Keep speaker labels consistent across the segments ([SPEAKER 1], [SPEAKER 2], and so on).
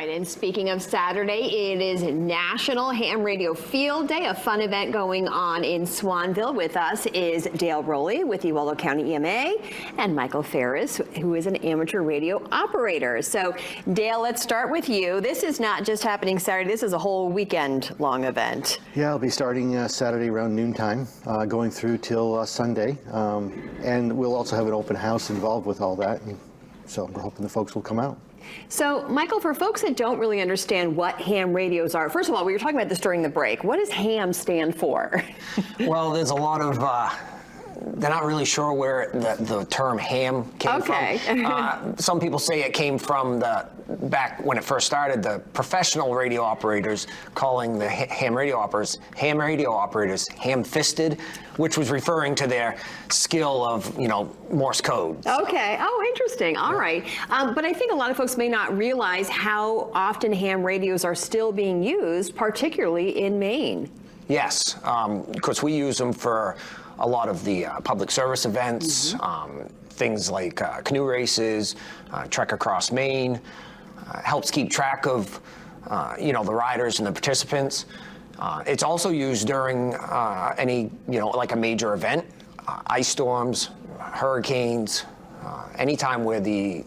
[SPEAKER 1] right, and speaking of Saturday, it is National Ham Radio Field Day, a fun event going on in Swanville. With us is Dale Rowley with the Waldo County EMA and Michael Ferris, who is an amateur radio operator. So, Dale, let's start with you. This is not just happening Saturday, this is a whole weekend-long event.
[SPEAKER 2] Yeah, I'll be starting Saturday around noontime, going through till Sunday, and we'll also have an open house involved with all that, and so we're hoping the folks will come out.
[SPEAKER 1] So, Michael, for folks that don't really understand what ham radios are, first of all, we were talking about this during the break. What does ham stand for?
[SPEAKER 3] Well, there's a lot of, they're not really sure where the term ham came from. Some people say it came from back when it first started, the professional radio operators calling the ham radio operators ham-fisted, which was referring to their skill of, Morse code.
[SPEAKER 1] Okay. Oh, interesting. All right. But I think a lot of folks may not realize how often ham radios are still being used, particularly in Maine.
[SPEAKER 3] Yes. Of course, we use them for a lot of the public service events, things like canoe races, Trek Across Maine, helps keep track of, the riders and the participants. It's also used during any, like a major event, ice storms, hurricanes, anytime where the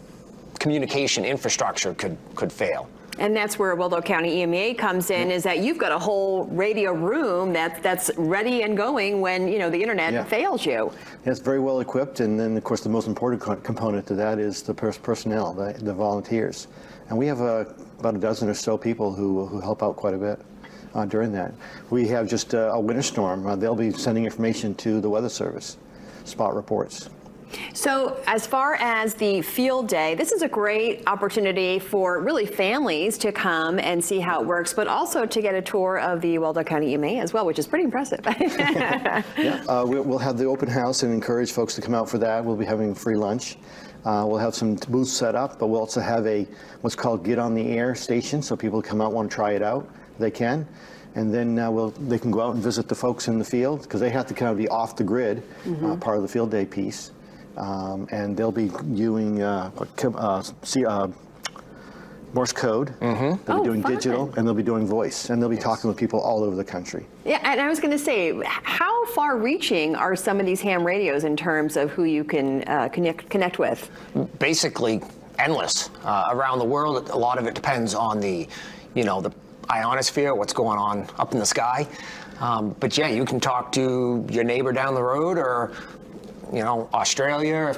[SPEAKER 3] communication infrastructure could fail.
[SPEAKER 1] And that's where Waldo County EMA comes in, is that you've got a whole radio room that's ready and going when, the internet fails you.
[SPEAKER 2] Yeah, it's very well equipped, and then, of course, the most important component to that is the personnel, the volunteers. And we have about a dozen or so people who help out quite a bit during that. We have just a winter storm. They'll be sending information to the Weather Service, spot reports.
[SPEAKER 1] So as far as the field day, this is a great opportunity for really families to come and see how it works, but also to get a tour of the Waldo County EMA as well, which is pretty impressive.
[SPEAKER 2] We'll have the open house and encourage folks to come out for that. We'll be having free lunch. We'll have some booths set up, but we'll also have what's called Get on the Air station, so people come out, want to try it out, they can. And then they can go out and visit the folks in the field, because they have to kind of be off the grid, part of the field day piece. And they'll be viewing Morse code, they'll be doing digital, and they'll be doing voice, and they'll be talking with people all over the country.
[SPEAKER 1] Yeah, and I was going to say, how far-reaching are some of these ham radios in terms of who you can connect with?
[SPEAKER 3] Basically, endless. Around the world, a lot of it depends on the ionosphere, what's going on up in the sky. But yeah, you can talk to your neighbor down the road, or Australia,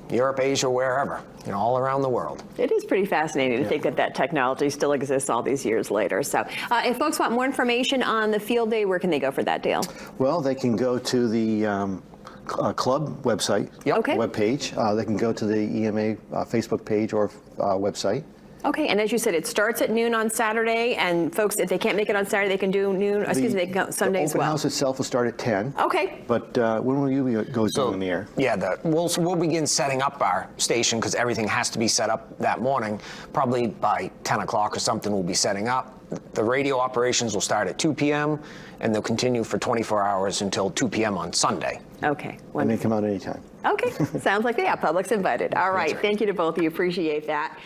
[SPEAKER 3] Europe, Asia, wherever, all around the world.
[SPEAKER 1] It is pretty fascinating to think that technology still exists all these years later. So if folks want more information on the field day, where can they go for that, Dale?
[SPEAKER 2] Well, they can go to the club website, webpage. They can go to the EMA Facebook page or website. Okay, and as you said, it starts at noon on Saturday, and folks, if they can't make it on Saturday, they can do noon, they can go Sunday as well. The open house itself will start at 10. Okay. But when will you go on the air? Yeah, we'll begin setting up our station, because everything has to be set up that morning. Probably by 10 o'clock or something we'll be setting up. The radio operations will start at 2 p.m., and they'll continue for 24 hours until 2 p.m. on Sunday. Okay. And they come out anytime. Okay, sounds like, public's invited. All right, thank you to both of you, appreciate that.